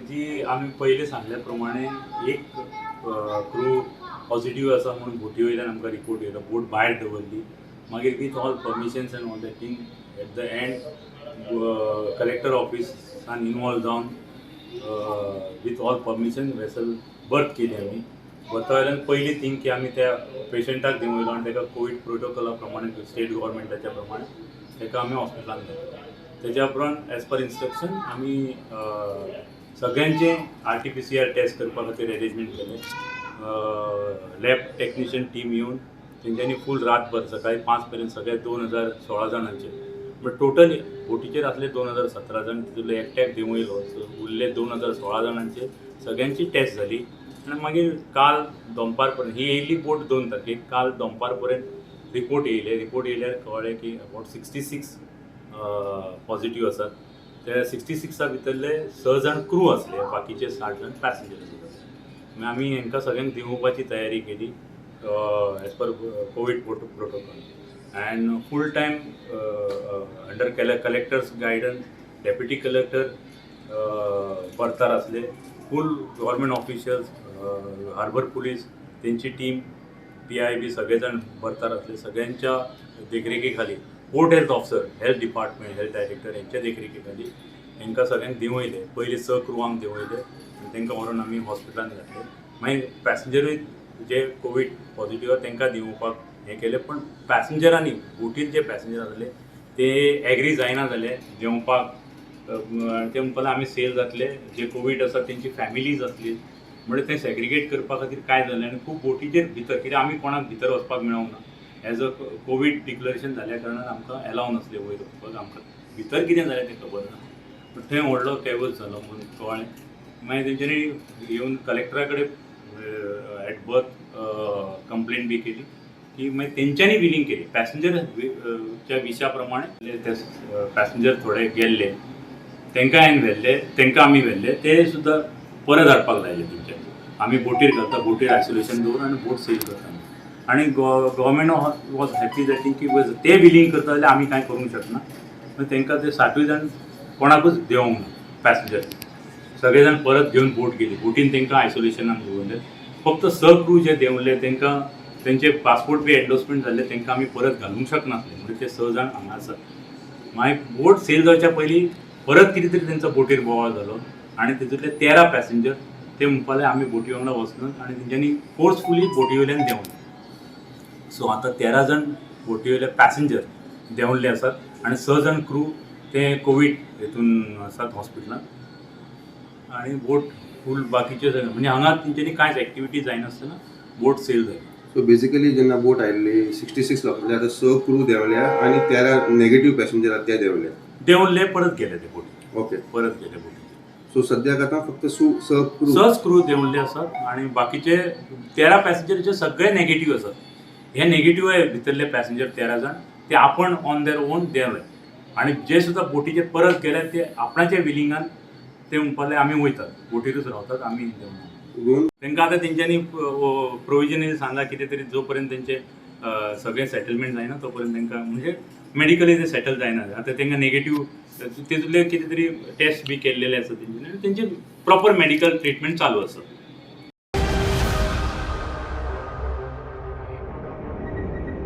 जी आम्ही पहिले सांगल्या प्रमाणे एक क्रू पॉझिटिव्ह आसा म्हणून बोटी वयल्यान आमकां रिपोर्ट येयलो. बोट भायर दवरली. मागीर with all permissions end all that thing at the end collector ऑफिसान इनवॉल्व जावन with all permission vessel birth केली आमी. बर्था वयल्यान पयली थिंग की आमी त्या पेशंटाक देंवयलो आनी ताका कोवीड प्रोटोकॉला प्रमाणे स्टेट गव्हर्मेंटाच्या प्रमाणे ताका आमी हॉस्पिटलान घातलो. तेज्या उपरांत एज पर इंस्ट्रक्शन आमी सगळ्यांचे RT-PCR टेस्ट करपा खातीर अरेंजमेंट केले. लॅब टेक्निशियन टीम येवन तेंच्यांनी फूल रातभर सकाळी 5 पर्यंत सगळे 2016 जाणांचे बट टोटल बोटीचेर आसले 2017 जाण. तितूंतले एकट्याक देंवयलो. उरले 2016 जाणांचे सगळ्यांची टेस्ट जाली. आनी मागीर काल दनपार पर्यंत ही येयल्ली बोट 2 तारखेक. काल दनपार पर्यंत रिपोर्ट येयल्यार कळ्ळें की अबावट 66 पॉझिटिव्ह आसात. त्या 66 भितरले 6 जाण क्रू आसले, बाकीचे 60 जाण पॅसेंजर आसले. मागीर आमी हांकां सगळ्यांक दिवपाची तयारी केली as per COVID protocol and full time under collector's guidance. Deputy collector बर्तार आसले. Full government officials, harbour police तेंची टीम, PIB सगळे जाण बर्तार आसले. सगळ्यांच्या देखरेखी खाली port health officer, health department, health director यांच्या देखरेखी खाली तांकां सगळ्यांक देंवयले. पयलीं 6 क्रुवांक देंवयले आनी तांकां व्हरून आमी हॉस्पिटलान घातले. मागीर पॅसेंजरूय जे कोवीड पॉझिटिव्ह तांकां दिवपाक हें केलें. पण पॅसेंजरांनी बोटीर जे पॅसेंजर आसले ते एग्री जायना जाले देंवपाक. ते म्हणपाक आमी सेल जातले. जे कोवीड आसा तेंची फॅमिलीज आसली म्हणजे ते सेग्रिगेट करपा खातीर काय जालें आनी खूब बोटीचेर भितर कित्याक आमी कोणाक भितर वचपाक मेळोंक ना. एज अ कोवीड डिक्लेरेशन जाल्या कारणान आमकां एलाव नासलें वयर वचपाक. आमकां भितर कितें जालें तें खबर ना. पूण थंय व्हडलो कॅवस जालो म्हणून कळ्ळें. मागीर तेंच्यांनी येवन कलेक्टरा कडेन एट बर्थ कंप्लेन बी केली की मागीर तेंच्यांनी बिलींग केली पॅसेंजरच्या विशा प्रमाणे. ते पॅसेंजर थोडे गेल्ले तांकां हांवें व्हेल्ले, तांकां आमी व्हेल्ले. ते सुद्दां परत हाडपाक लायले तेंच्यांनी. आमी बोटीर घालता, बोटीर आयसोलेशन दवरून आनी बोट सेल करता. आनी गव्हर्मेंट वॉज हॅपी दॅट की ते बिलींग करता जाल्यार आमी कांय करूंक शकना. मागीर तांकां ते 60 जाण कोणाकूच देंवोंक ना पॅसेंजर. सगळे जाण परत घेवन बोट गेली. बोटीन तांकां आयसोलेशनान दवरले. फक्त 6 क्रू जे देंवले तांकां तेंचे पासपोर्ट बी एन्डोर्समेंट जाल्ले तांकां आमी परत घालूंक शकनासले. म्हणजे ते 6 जाण हांगा आसात. मागीर बोट सेल जावच्या पयलीं परत कितें तरी तेंचो बोटीर बोवाळ जालो आनी तितूंतले 13 पॅसेंजर ते म्हणपाक लागले आमी बोटी वांगडा वचनात आनी तेंच्यांनी फोर्सफुली बोटी वयल्यान देंवले. सो आतां 13 जाण बोटी वयले पॅसेंजर देंवल्ले आसात आनी 6 जाण क्रू ते कोवीड हितून आसात हॉस्पिटलान. आनी बोट फूल बाकीचे म्हणजे हांगा तेंच्यांनी कांयच एक्टिविटी जायनासतना बोट सेल जाली. सो बेसिकली जेन्ना बोट आयिल्ली 66 लोकांचे आतां 6 क्रू देंवल्या आनी 13 नेगेटिव्ह पॅसेंजर आहात ते देंवले परत गेले ते बोटी. ओके. परत गेले बोटी. सो सद्याक आतां फक्त 6 क्रू 6 क्रू देंवल्ले आसात आनी बाकीचे 13 पॅसेंजरचे सगळे नेगेटिव्ह आसात. हे नेगेटिव्ह भितरले पॅसेंजर 13 जाण ते आपण ऑन देअर ओन देंवले आनी जे सुद्दां बोटीचे परत गेले ते आपणाच्या विलिंगान ते म्हणपाक आमी वयतात बोटीरूच रावतात आमी देंवना. तांकां आतां तेंच्यांनी प्रोविजनली सांगला कितें तरी जो पर्यंत तेंचे सगळें सेटलमेंट जायना तो पर्यंत तांकां म्हणजे मेडिकली ते सेटल जायना. आतां तांकां नेगेटिव्ह तितूंतले कितें तरी टेस्ट बी केल्लेले आसा तेंच्यांनी आनी तेंचे प्रॉपर मेडिकल ट्रिटमेंट चालू आसा.